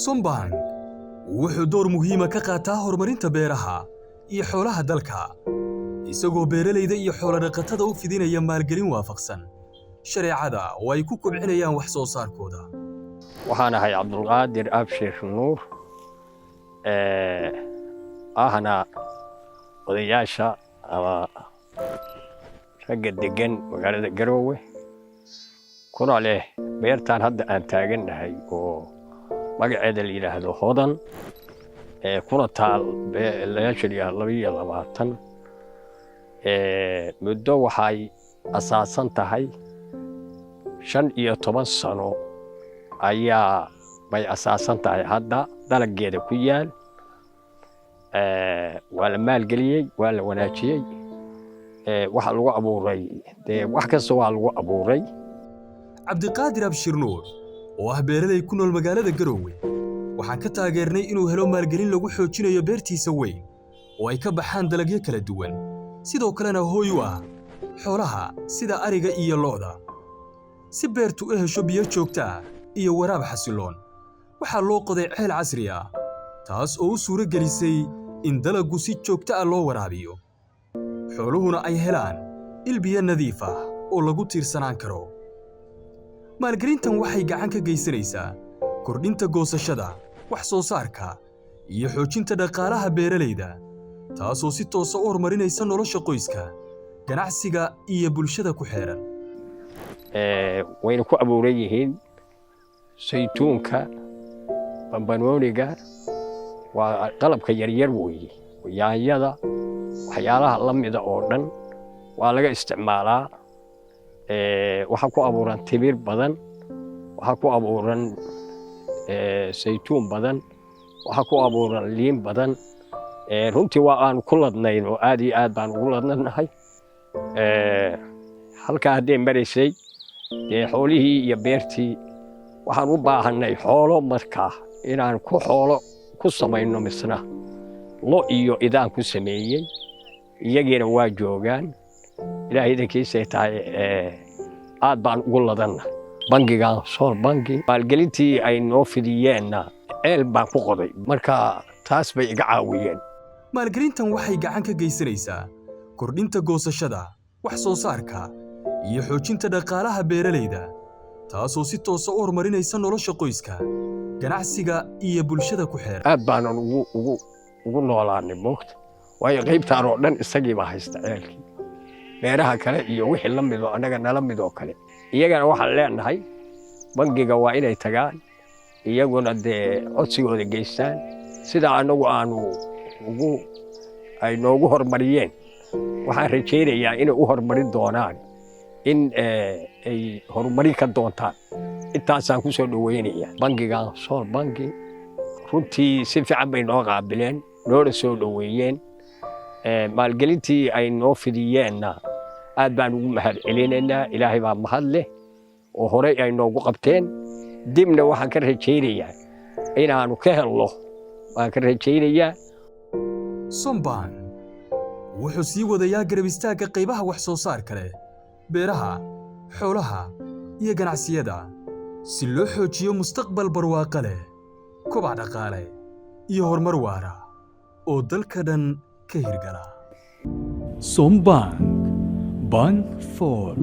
Sombank wuxuu door muhiim ah ka qaataa horumarinta beeraha iyo xoolaha dalka, isagoo beeralayda iyo xoolo dhaqatada u fidinaya maalgelin waafaqsan shareecada oo ay ku kobcinayaan wax soo saarkooda. waxaan ahay Cabdulqaadir Abshir Nuur ahna odayaasha ama ragga degan magaalada Garowe kuna leh beertan hadda aan taaganahay oo magaceeda la yiraahdo Hodan kuna taal beelaashariya 22 muddo waxay asaasan tahay 15 sano ayaa bay asaasan tahay hadda dalaggeeda ku yaal waa la maalgeliyay waa la wanaajiyay waxa lagu abuuray wax kasta waa lagu abuuray. Cabdiqaadir Abshir Nuur oo ah beeralay ku nool magaalada Garowe waxaan ka taageernay inuu helo maalgelin lagu xoojinayo beertiisa weyn oo ay ka baxaan dalagyo kala duwan, sidoo kalena hooy u ah xoolaha sida ariga iyo lo'da. si beertu u hesho biyo joogto ah iyo waraab xasiloon, waxaa loo qoday ceel casri ah taas oo u suura gelisay in dalaggu si joogto ah loo waraabiyo, xooluhuna ay helaan il biyo nadiif ah oo lagu tiirsanaan karo. maalgelintan waxay gacan ka geysanaysaa kordhinta goosashada, wax soo saarka iyo xoojinta dhaqaalaha beeralayda, taasoo si toos ah u horumarinaysa nolosha qoyska, ganacsiga iyo bulshada ku xeeran. wayna ku abuuran yihiin saytuunka, bambanooniga, waa qalabka yaryar weeye, yaanyada, waxyaalaha la mida oo dhan waa laga isticmaalaa. waxaa ku abuuran timir badan, waxaa ku abuuran saytuun badan, waxaa ku abuuran liin badan. runtii waa aan ku ladnayn oo aad iyo aad baan ugu ladnanahay. halkaa haddee maraysay xoolihii iyo beertii waxaan u baahanay xoolo markaa inaan xoolo ku samayno misna lo iyo idaan ku sameeyey, iyagiina waa joogaan. ilaahay idinkiisay tahay aad baan ugu ladanna. bangiga Sool Bangi maalgelintii ay noo fidiyeenna ceel baan ku qoday, marka taas bay iga caawiyeen. maalgelintan waxay gacan ka geysanaysaa kordhinta goosashada, wax soo saarka iyo xoojinta dhaqaalaha beeralayda, taasoo si toos ah u horumarinaysa nolosha qoyska, ganacsiga iyo bulshada ku xeeran. aad baanan ugu noolaanay moogta, waayo qaybtaan oo dhan isagii baa haysta ceelkii. beeraha kale iyo wixii la mid oo anaga nala mid oo kale iyagana waxaan leenahay bangiga waa inay tagaan iyaguna codsigooda geystaan sida anagu aanu ay noogu horumariyeen. waxaan rajaynayaa inay u horumarin doonaan, in ay horumarin ka doontaan. intaasaan ku soo dhaweynayaa bangiga Sool Bangi. runtii si fiican bay noo qaabileen, noona soo dhaweeyeen. maalgelintii ay noo fidiyeenna aad baan ugu mahadcelinaynaa. ilaahay baa mahad leh oo horey ay noogu qabteen, dibna waxaan ka rajaynayaa inaanu ka helno, waan ka rajaynayaa. Sombank wuxuu sii wadayaa garab istaagga qaybaha wax soo saarka leh, beeraha, xoolaha iyo ganacsiyada, si loo xoojiyo mustaqbal barwaaqo leh, kobac dhaqaale iyo horumar waara oo dalka dhan ka hirgala. Sombank Bank for